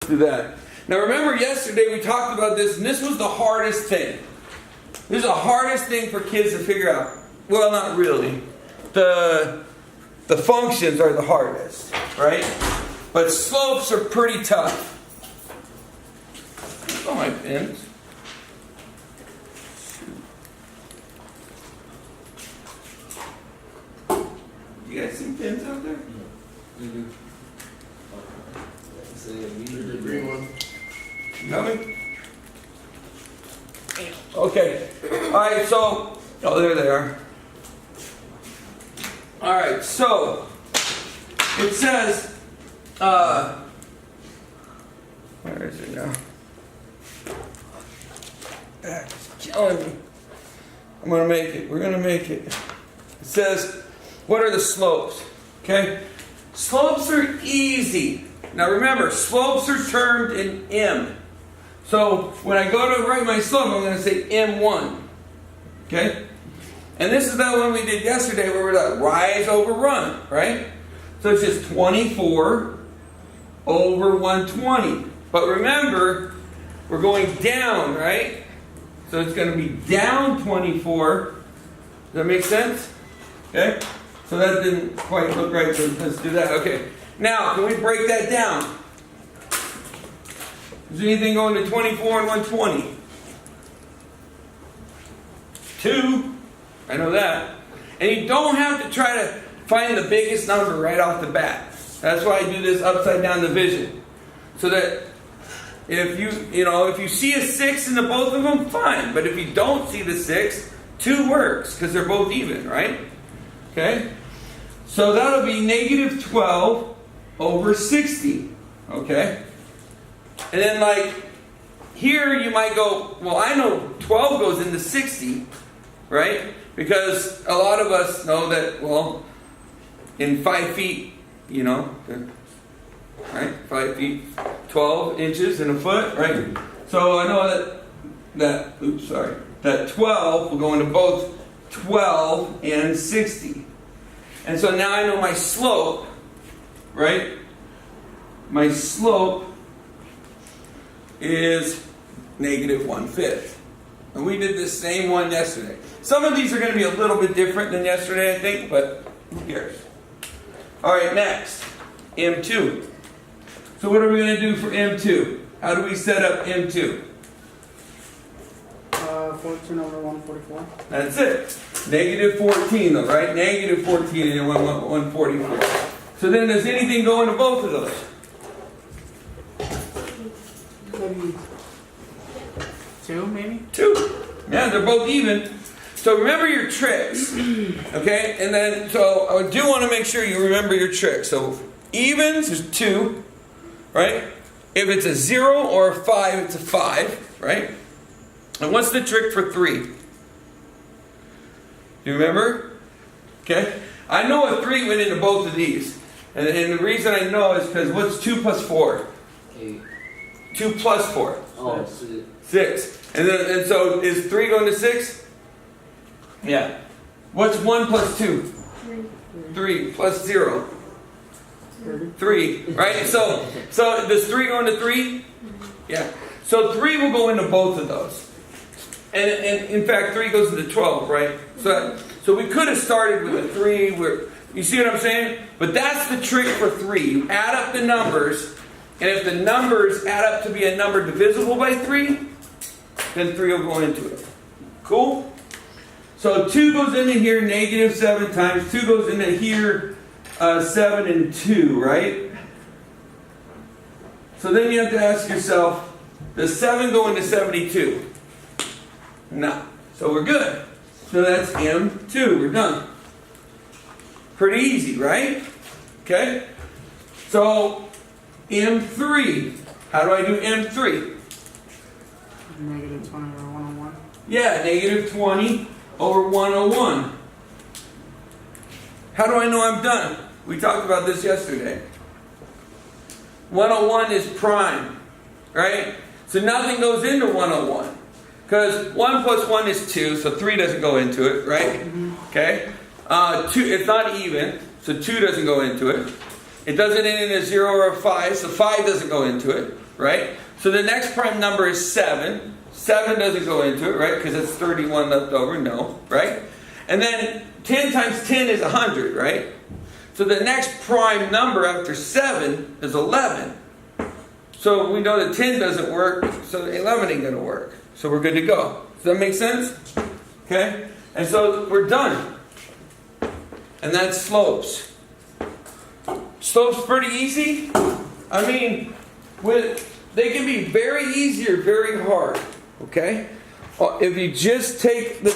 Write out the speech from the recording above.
do that. Now remember yesterday we talked about this, and this was the hardest thing. This is the hardest thing for kids to figure out. Well, not really. The functions are the hardest, right? But slopes are pretty tough. Oh, my pins. You guys see pins out there? Mm-hmm. The green one. Coming? Okay. Alright, so. Oh, there they are. Alright, so. It says. Where is it now? It's killing me. I'm going to make it. We're going to make it. It says, what are the slopes? Okay? Slopes are easy. Now remember, slopes are termed in M. So when I go to write my slope, I'm going to say M1. Okay? And this is that one we did yesterday where we're like rise over run, right? So it's just 24 over 120. But remember, we're going down, right? So it's going to be down 24. Does that make sense? Okay? So that didn't quite look right, so let's do that. Okay. Now, can we break that down? Is there anything going to 24 and 120? 2. I know that. And you don't have to try to find the biggest number right off the bat. That's why I do this upside down division. So that if you see a 6 in the both of them, fine. But if you don't see the 6, 2 works because they're both even, right? Okay? So that'll be negative 12 over 60. Okay? And then like here you might go, well, I know 12 goes into 60, right? Because a lot of us know that, well, in 5 feet, right? 5 feet, 12 inches in a foot, right? So I know that 12 will go into both 12 and 60. And so now I know my slope, right? My slope is negative 1/5. And we did this same one yesterday. Some of these are going to be a little bit different than yesterday, I think, but who cares? All right, next, M2. So what are we going to do for M2? How do we set up M2? 14 over 144. That's it. Negative 14 though, right? Negative 14 and 144. So then does anything go into both of those? Maybe 2, maybe? 2. Yeah, they're both even. So remember your tricks. Okay? And then, so I do want to make sure you remember your tricks. So evens is 2, right? If it's a 0 or a 5, it's a 5, right? And what's the trick for 3? Do you remember? Okay? I know a 3 went into both of these. And the reason I know is because what's 2 plus 4? 8. 2 plus 4? Oh, 6. And so is 3 going to 6? Yeah. What's 1 plus 2? 3 plus 0? 3. Right? So does 3 go into 3? Yeah. So 3 will go into both of those. And in fact, 3 goes into 12, right? So we could have started with a 3. You see what I'm saying? But that's the trick for 3. You add up the numbers, and if the numbers add up to be a number divisible by 3, then 3 will go into it. Cool? So 2 goes into here, negative 7 times. 2 goes into here, 7 and 2, right? So then you have to ask yourself, does 7 go into 72? No. So we're good. So that's M2. We're done. Pretty easy, right? Okay? So M3. How do I do M3? Negative 20 over 101. Yeah, negative 20 over 101. How do I know I'm done? We talked about this yesterday. 101 is prime, right? So nothing goes into 101. Because 1 plus 1 is 2, so 3 doesn't go into it, right? Okay? 2, it's not even, so 2 doesn't go into it. It doesn't end in a 0 or a 5, so 5 doesn't go into it. right? So the next prime number is 7. 7 doesn't go into it, right? Because it's 31 left over, no, right? And then 10 times 10 is 100, right? So the next prime number after 7 is 11. So we know that 10 doesn't work, so 11 ain't going to work. So we're good to go. Does that make sense? Okay? And so we're done. And that's slopes. Slopes pretty easy. I mean, they can be very easy or very hard. Okay? If you just take the